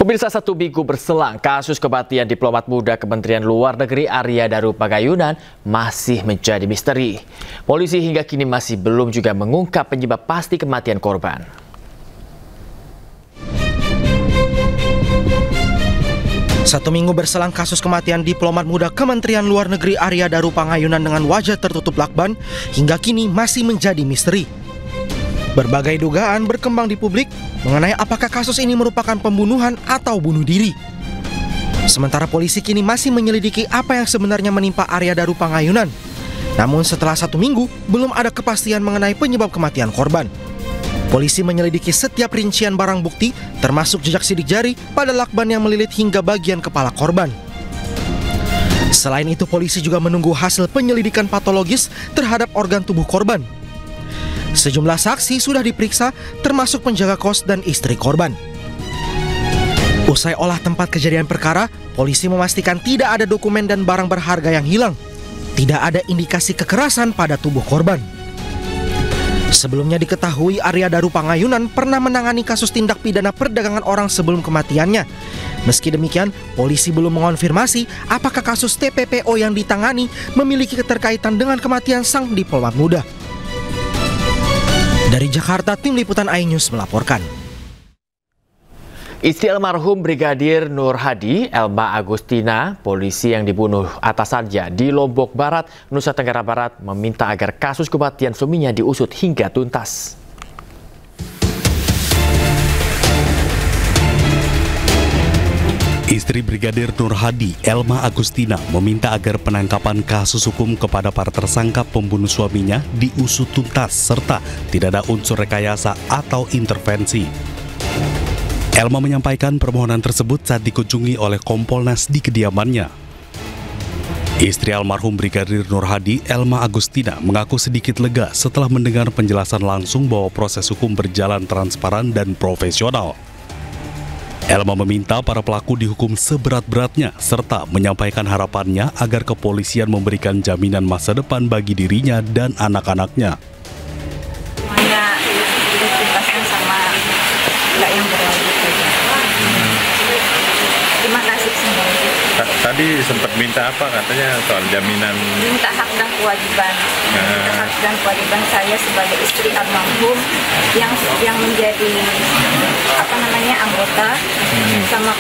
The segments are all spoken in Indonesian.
Pemirsa, 1 minggu berselang, kasus kematian diplomat muda Kementerian Luar Negeri Arya Daru Pagayunan masih menjadi misteri. Polisi hingga kini masih belum juga mengungkap penyebab pasti kematian korban. Satu minggu berselang kasus kematian diplomat muda Kementerian Luar Negeri Arya Daru Pagayunan dengan wajah tertutup lakban hingga kini masih menjadi misteri. Berbagai dugaan berkembang di publik mengenai apakah kasus ini merupakan pembunuhan atau bunuh diri. Sementara polisi kini masih menyelidiki apa yang sebenarnya menimpa Arya Daru Pagayunan. Namun setelah 1 minggu, belum ada kepastian mengenai penyebab kematian korban. Polisi menyelidiki setiap rincian barang bukti, termasuk jejak sidik jari pada lakban yang melilit hingga bagian kepala korban. Selain itu, polisi juga menunggu hasil penyelidikan patologis terhadap organ tubuh korban. Sejumlah saksi sudah diperiksa, termasuk penjaga kos dan istri korban. Usai olah tempat kejadian perkara, polisi memastikan tidak ada dokumen dan barang berharga yang hilang. Tidak ada indikasi kekerasan pada tubuh korban. Sebelumnya diketahui Arya Daru Pagayunan pernah menangani kasus tindak pidana perdagangan orang sebelum kematiannya. Meski demikian, polisi belum mengonfirmasi apakah kasus TPPO yang ditangani memiliki keterkaitan dengan kematian sang diplomat muda. Dari Jakarta, Tim Liputan iNews melaporkan. Istri almarhum Brigadir Nur Hadi, Elma Agustina, polisi yang dibunuh atasannya di Lombok Barat, Nusa Tenggara Barat, meminta agar kasus kematian suaminya diusut hingga tuntas. Istri Brigadir Nur Hadi, Elma Agustina, meminta agar penangkapan kasus hukum kepada para tersangka pembunuh suaminya diusut tuntas serta tidak ada unsur rekayasa atau intervensi. Elma menyampaikan permohonan tersebut saat dikunjungi oleh Kompolnas di kediamannya. Istri almarhum Brigadir Nur Hadi, Elma Agustina, mengaku sedikit lega setelah mendengar penjelasan langsung bahwa proses hukum berjalan transparan dan profesional. Elma meminta para pelaku dihukum seberat-beratnya serta menyampaikan harapannya agar kepolisian memberikan jaminan masa depan bagi dirinya dan anak-anaknya. Semuanya dibebaskan sama nggak yang berwajib. Terima kasih semuanya. Tadi sempat minta apa katanya soal jaminan? Minta hak dan kewajiban. Minta hak dan kewajiban saya sebagai istri almarhum yang menjadi anggota sama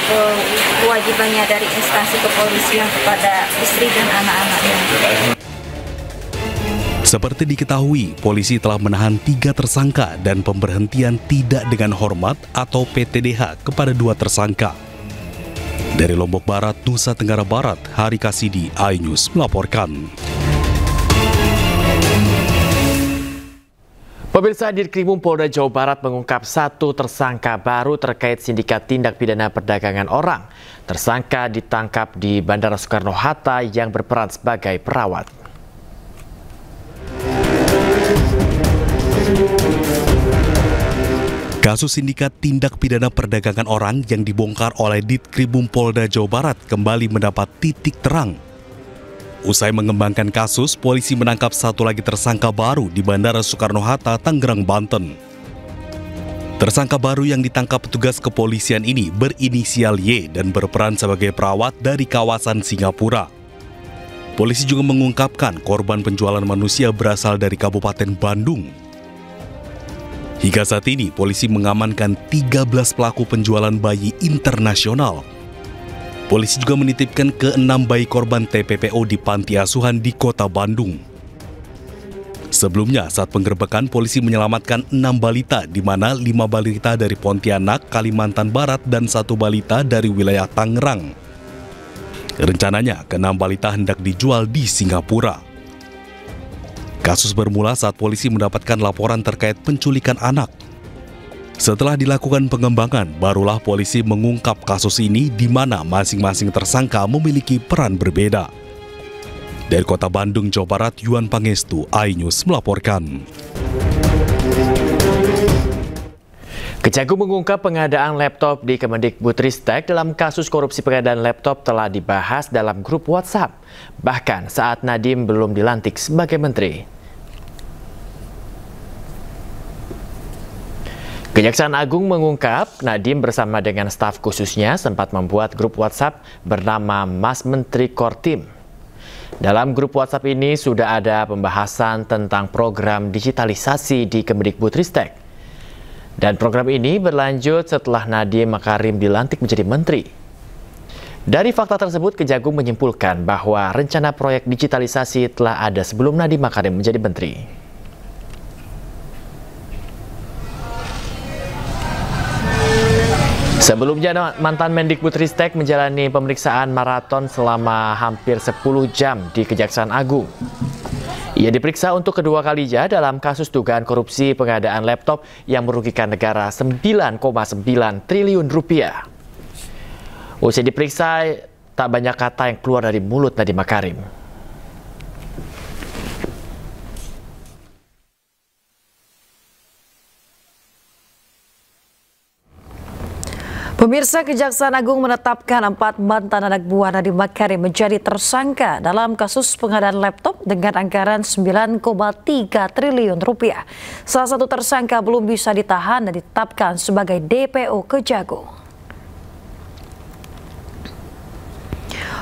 kewajibannya dari instansi kepolisian kepada istri dan anak-anaknya. Seperti diketahui, polisi telah menahan 3 tersangka dan pemberhentian tidak dengan hormat atau PTDH kepada 2 tersangka. Dari Lombok Barat, Nusa Tenggara Barat, Hari Kasidi, iNews melaporkan. Pemirsa, Ditkrimum Polda Jawa Barat mengungkap 1 tersangka baru terkait sindikat tindak pidana perdagangan orang. Tersangka ditangkap di Bandara Soekarno-Hatta yang berperan sebagai perawat. Kasus sindikat tindak pidana perdagangan orang yang dibongkar oleh Ditkrimum Polda Jawa Barat kembali mendapat titik terang. Usai mengembangkan kasus, polisi menangkap 1 lagi tersangka baru di Bandara Soekarno-Hatta, Tangerang, Banten. Tersangka baru yang ditangkap petugas kepolisian ini berinisial Y dan berperan sebagai perawat dari kawasan Singapura. Polisi juga mengungkapkan korban penjualan manusia berasal dari Kabupaten Bandung. Hingga saat ini, polisi mengamankan 13 pelaku penjualan bayi internasional. Polisi juga menitipkan ke-6 bayi korban TPPO di panti asuhan di Kota Bandung. Sebelumnya, saat penggerbekan, polisi menyelamatkan 6 balita, di mana 5 balita dari Pontianak, Kalimantan Barat, dan 1 balita dari wilayah Tangerang. Rencananya, ke-6 balita hendak dijual di Singapura. Kasus bermula saat polisi mendapatkan laporan terkait penculikan anak. Setelah dilakukan pengembangan, barulah polisi mengungkap kasus ini di mana masing-masing tersangka memiliki peran berbeda. Dari Kota Bandung, Jawa Barat, Yuan Pangestu, iNews melaporkan. Kejagung mengungkap pengadaan laptop di Kemendikbudristek dalam kasus korupsi pengadaan laptop telah dibahas dalam grup WhatsApp. Bahkan saat Nadiem belum dilantik sebagai menteri. Kejaksaan Agung mengungkap Nadiem bersama dengan staf khususnya sempat membuat grup WhatsApp bernama Mas Menteri Kortim. Dalam grup WhatsApp ini sudah ada pembahasan tentang program digitalisasi di Kemdikbudristek. Dan program ini berlanjut setelah Nadiem Makarim dilantik menjadi menteri. Dari fakta tersebut, Kejagung menyimpulkan bahwa rencana proyek digitalisasi telah ada sebelum Nadiem Makarim menjadi menteri. Sebelumnya, mantan Mendikbudristek menjalani pemeriksaan maraton selama hampir 10 jam di Kejaksaan Agung. Ia diperiksa untuk kedua kalinya dalam kasus dugaan korupsi pengadaan laptop yang merugikan negara 9,9 triliun rupiah. Usai diperiksa, tak banyak kata yang keluar dari mulut Nadiem Makarim. Pemirsa, Kejaksaan Agung menetapkan 4 mantan anak buah Nadiem Makarim menjadi tersangka dalam kasus pengadaan laptop dengan anggaran 9,3 triliun rupiah. Salah satu tersangka belum bisa ditahan dan ditetapkan sebagai DPO Kejagung.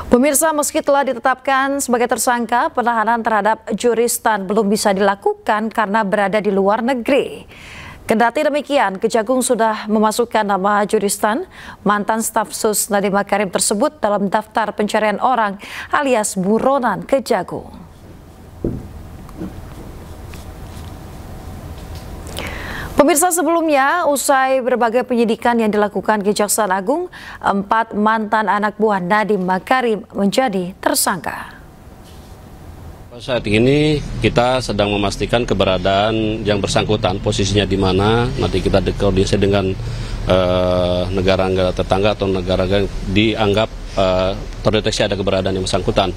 Pemirsa, meski telah ditetapkan sebagai tersangka, penahanan terhadap Juristan belum bisa dilakukan karena berada di luar negeri. Kendati demikian, Kejagung sudah memasukkan nama Juristan, mantan staf sus Nadiem Makarim tersebut dalam daftar pencarian orang alias buronan Kejagung. Pemirsa, sebelumnya usai berbagai penyidikan yang dilakukan Kejaksaan Agung, 4 mantan anak buah Nadiem Makarim menjadi tersangka. Saat ini kita sedang memastikan keberadaan yang bersangkutan, posisinya di mana. Nanti kita koordinasi dengan negara-negara tetangga atau negara yang dianggap terdeteksi ada keberadaan yang bersangkutan.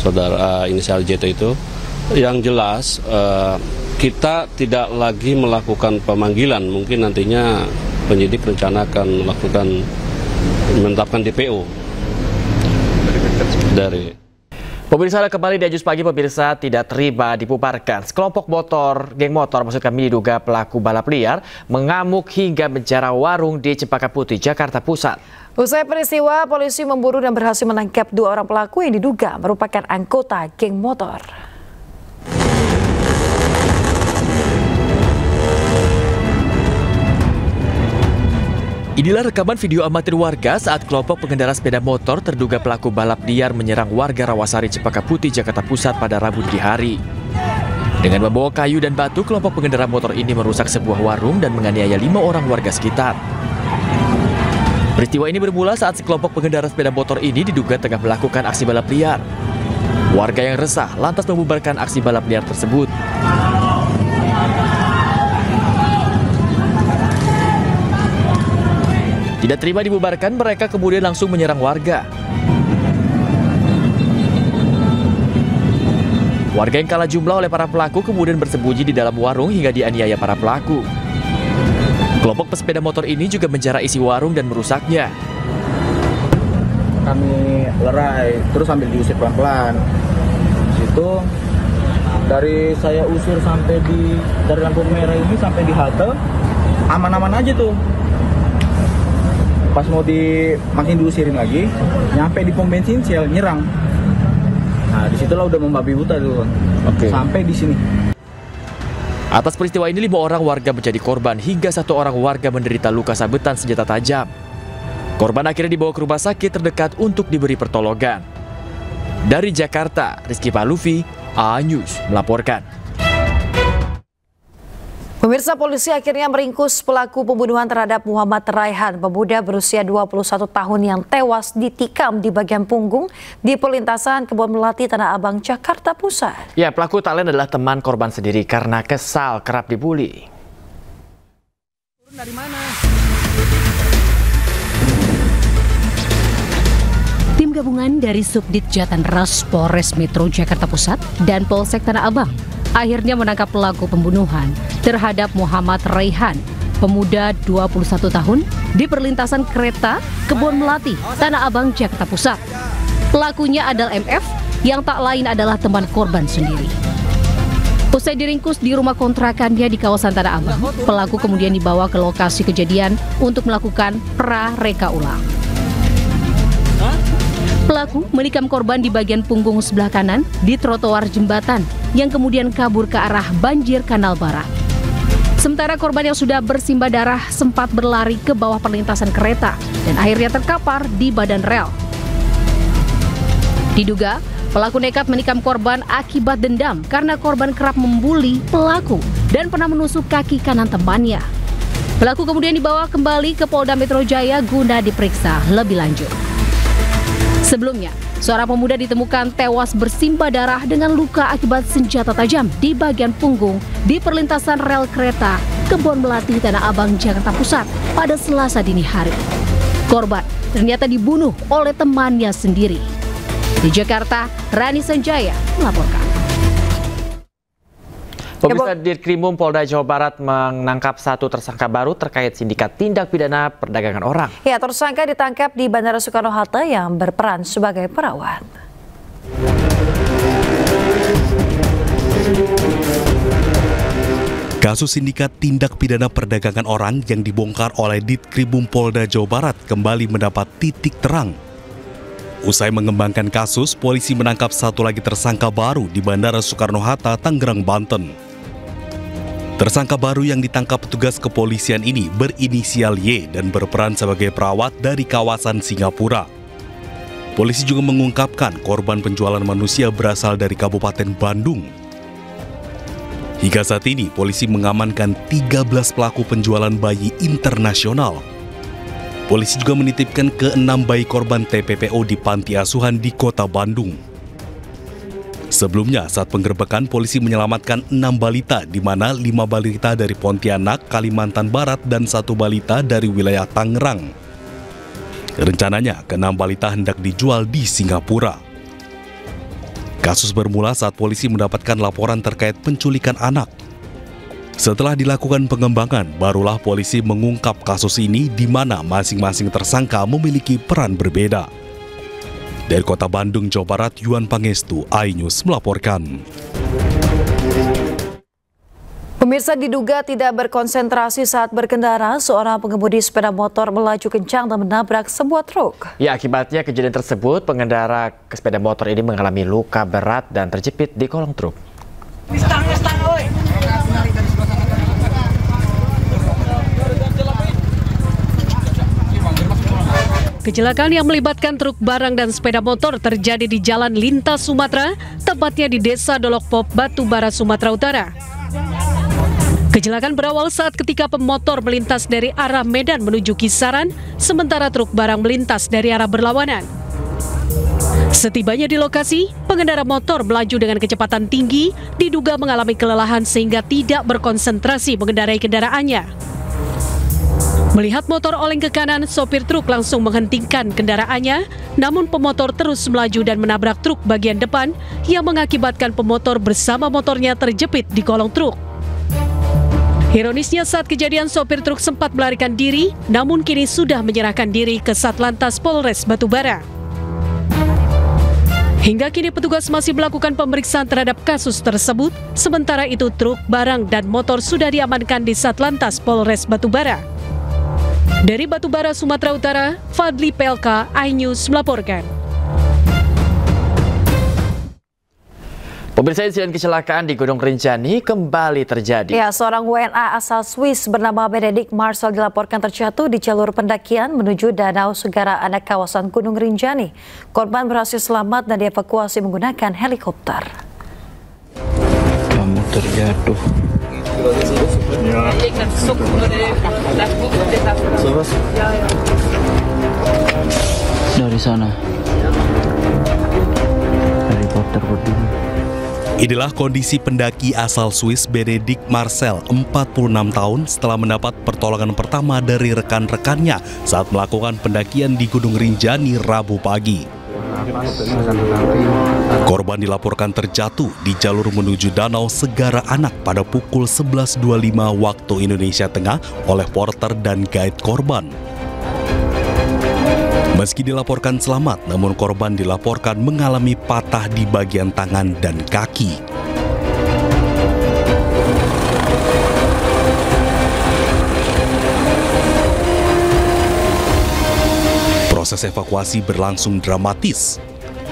Saudara inisial JT itu. Yang jelas kita tidak lagi melakukan pemanggilan. Mungkin nantinya penyidik rencana akan menetapkan DPO dari. Pemirsa, kembali di Ajus Pagi, pemirsa, tidak terima dibubarkan. Sekelompok geng motor maksud kami diduga pelaku balap liar mengamuk hingga menjarah warung di Cempaka Putih, Jakarta Pusat. Usai peristiwa, polisi memburu dan berhasil menangkap 2 orang pelaku yang diduga merupakan anggota geng motor. Inilah rekaman video amatir warga saat kelompok pengendara sepeda motor terduga pelaku balap liar menyerang warga Rawasari, Cempaka Putih, Jakarta Pusat pada Rabu dini hari. Dengan membawa kayu dan batu, kelompok pengendara motor ini merusak sebuah warung dan menganiaya 5 orang warga sekitar. Peristiwa ini bermula saat sekelompok pengendara sepeda motor ini diduga tengah melakukan aksi balap liar. Warga yang resah lantas membubarkan aksi balap liar tersebut. Tidak terima dibubarkan, mereka kemudian langsung menyerang warga. Warga yang kalah jumlah oleh para pelaku kemudian bersembunyi di dalam warung hingga dianiaya para pelaku. Kelompok pesepeda motor ini juga menjarah isi warung dan merusaknya. Kami lerai, terus sambil diusir pelan-pelan. Situ dari saya usir sampai dari lampu merah ini sampai di halte, aman-aman aja tuh. Pas mau makin diusirin lagi, nyampe di pom bensin Shell nyerang. Nah, disitulah udah membabi buta tuh. Sampai di sini. Atas peristiwa ini 5 orang warga menjadi korban hingga 1 orang warga menderita luka sabetan senjata tajam. Korban akhirnya dibawa ke rumah sakit terdekat untuk diberi pertolongan. Dari Jakarta, Rizky Paluvi, A News melaporkan. Pemirsa, polisi akhirnya meringkus pelaku pembunuhan terhadap Muhammad Raihan, pemuda berusia 21 tahun yang tewas ditikam di bagian punggung di perlintasan Kebon Melati, Tanah Abang, Jakarta Pusat. Ya, pelaku tak lain adalah teman korban sendiri karena kesal kerap dibully. Turun dari mana? Tim gabungan dari Subdit Jatan Ras Polres Metro Jakarta Pusat dan Polsek Tanah Abang akhirnya menangkap pelaku pembunuhan terhadap Muhammad Raihan, pemuda 21 tahun di perlintasan kereta Kebon Melati, Tanah Abang, Jakarta Pusat. Pelakunya adalah MF yang tak lain adalah teman korban sendiri. Usai diringkus di rumah kontrakannya di kawasan Tanah Abang, pelaku kemudian dibawa ke lokasi kejadian untuk melakukan pra-reka ulang. Pelaku menikam korban di bagian punggung sebelah kanan di trotoar jembatan yang kemudian kabur ke arah banjir Kanal Barat. Sementara korban yang sudah bersimbah darah sempat berlari ke bawah perlintasan kereta dan akhirnya terkapar di badan rel. Diduga, pelaku nekat menikam korban akibat dendam karena korban kerap membuli pelaku dan pernah menusuk kaki kanan temannya. Pelaku kemudian dibawa kembali ke Polda Metro Jaya guna diperiksa lebih lanjut. Sebelumnya, seorang pemuda ditemukan tewas bersimbah darah dengan luka akibat senjata tajam di bagian punggung di perlintasan rel kereta Kebon Melati Tanah Abang, Jakarta Pusat pada Selasa dini hari. Korban ternyata dibunuh oleh temannya sendiri. Di Jakarta, Rani Sanjaya melaporkan. Pemirsa, Ditkrimum Polda Jawa Barat menangkap 1 tersangka baru terkait sindikat tindak pidana perdagangan orang. Ya, tersangka ditangkap di Bandara Soekarno-Hatta yang berperan sebagai perawat. Kasus sindikat tindak pidana perdagangan orang yang dibongkar oleh Ditkrimum Polda Jawa Barat kembali mendapat titik terang. Usai mengembangkan kasus, polisi menangkap 1 lagi tersangka baru di Bandara Soekarno-Hatta, Tangerang, Banten. Tersangka baru yang ditangkap petugas kepolisian ini berinisial Y dan berperan sebagai perawat dari kawasan Singapura. Polisi juga mengungkapkan korban penjualan manusia berasal dari Kabupaten Bandung. Hingga saat ini, polisi mengamankan 13 pelaku penjualan bayi internasional. Polisi juga menitipkan ke-6 bayi korban TPPO di panti asuhan di Kota Bandung. Sebelumnya, saat penggerbekan, polisi menyelamatkan 6 balita, di mana 5 balita dari Pontianak, Kalimantan Barat, dan 1 balita dari wilayah Tangerang. Rencananya, ke-6 balita hendak dijual di Singapura. Kasus bermula saat polisi mendapatkan laporan terkait penculikan anak. Setelah dilakukan pengembangan, barulah polisi mengungkap kasus ini di mana masing-masing tersangka memiliki peran berbeda. Dari Kota Bandung, Jawa Barat, Yuan Pangestu, iNews melaporkan. Pemirsa, diduga tidak berkonsentrasi saat berkendara, seorang pengemudi sepeda motor melaju kencang dan menabrak sebuah truk. Ya, akibatnya kejadian tersebut, pengendara sepeda motor ini mengalami luka berat dan terjepit di kolong truk. Kecelakaan yang melibatkan truk barang dan sepeda motor terjadi di Jalan Lintas Sumatera, tepatnya di Desa Dolokpop, Batubara, Sumatera Utara. Kecelakaan berawal saat ketika pemotor melintas dari arah Medan menuju Kisaran, sementara truk barang melintas dari arah berlawanan. Setibanya di lokasi, pengendara motor melaju dengan kecepatan tinggi, diduga mengalami kelelahan sehingga tidak berkonsentrasi mengendarai kendaraannya. Melihat motor oleng ke kanan, sopir truk langsung menghentikan kendaraannya, namun pemotor terus melaju dan menabrak truk bagian depan yang mengakibatkan pemotor bersama motornya terjepit di kolong truk. Ironisnya saat kejadian sopir truk sempat melarikan diri, namun kini sudah menyerahkan diri ke Satlantas Polres Batubara. Hingga kini petugas masih melakukan pemeriksaan terhadap kasus tersebut, sementara itu truk, barang, dan motor sudah diamankan di Satlantas Polres Batubara. Dari Batubara, Sumatera Utara, Fadli PLK, iNews melaporkan. Pemirsa, insiden kecelakaan di Gunung Rinjani kembali terjadi. Ya, seorang WNA asal Swiss bernama Benedict Marcel dilaporkan terjatuh di jalur pendakian menuju Danau Segara Anak kawasan Gunung Rinjani. Korban berhasil selamat dan dievakuasi menggunakan helikopter. Kamu terjatuh. Dari sana helikopter berdiri. Inilah kondisi pendaki asal Swiss Benedict Marcel, 46 tahun, setelah mendapat pertolongan pertama dari rekan-rekannya saat melakukan pendakian di Gunung Rinjani Rabu pagi. Korban dilaporkan terjatuh di jalur menuju Danau Segara Anak pada pukul 11.25 waktu Indonesia Tengah oleh porter dan guide korban. Meski dilaporkan selamat, namun korban dilaporkan mengalami patah di bagian tangan dan kaki. Proses evakuasi berlangsung dramatis.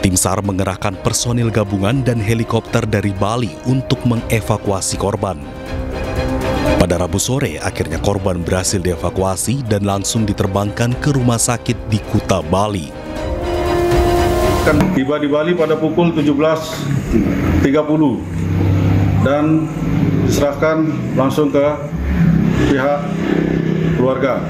Tim SAR mengerahkan personil gabungan dan helikopter dari Bali untuk mengevakuasi korban. Pada Rabu sore, akhirnya korban berhasil dievakuasi dan langsung diterbangkan ke rumah sakit di Kuta, Bali. Tiba di Bali pada pukul 17.30 dan diserahkan langsung ke pihak keluarga.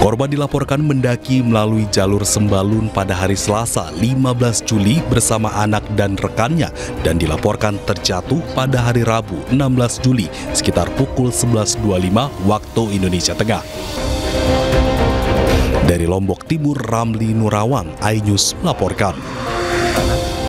Korban dilaporkan mendaki melalui jalur Sembalun pada hari Selasa 15 Juli bersama anak dan rekannya dan dilaporkan terjatuh pada hari Rabu 16 Juli sekitar pukul 11.25 waktu Indonesia Tengah. Dari Lombok Timur, Ramli Nurawang, iNews melaporkan.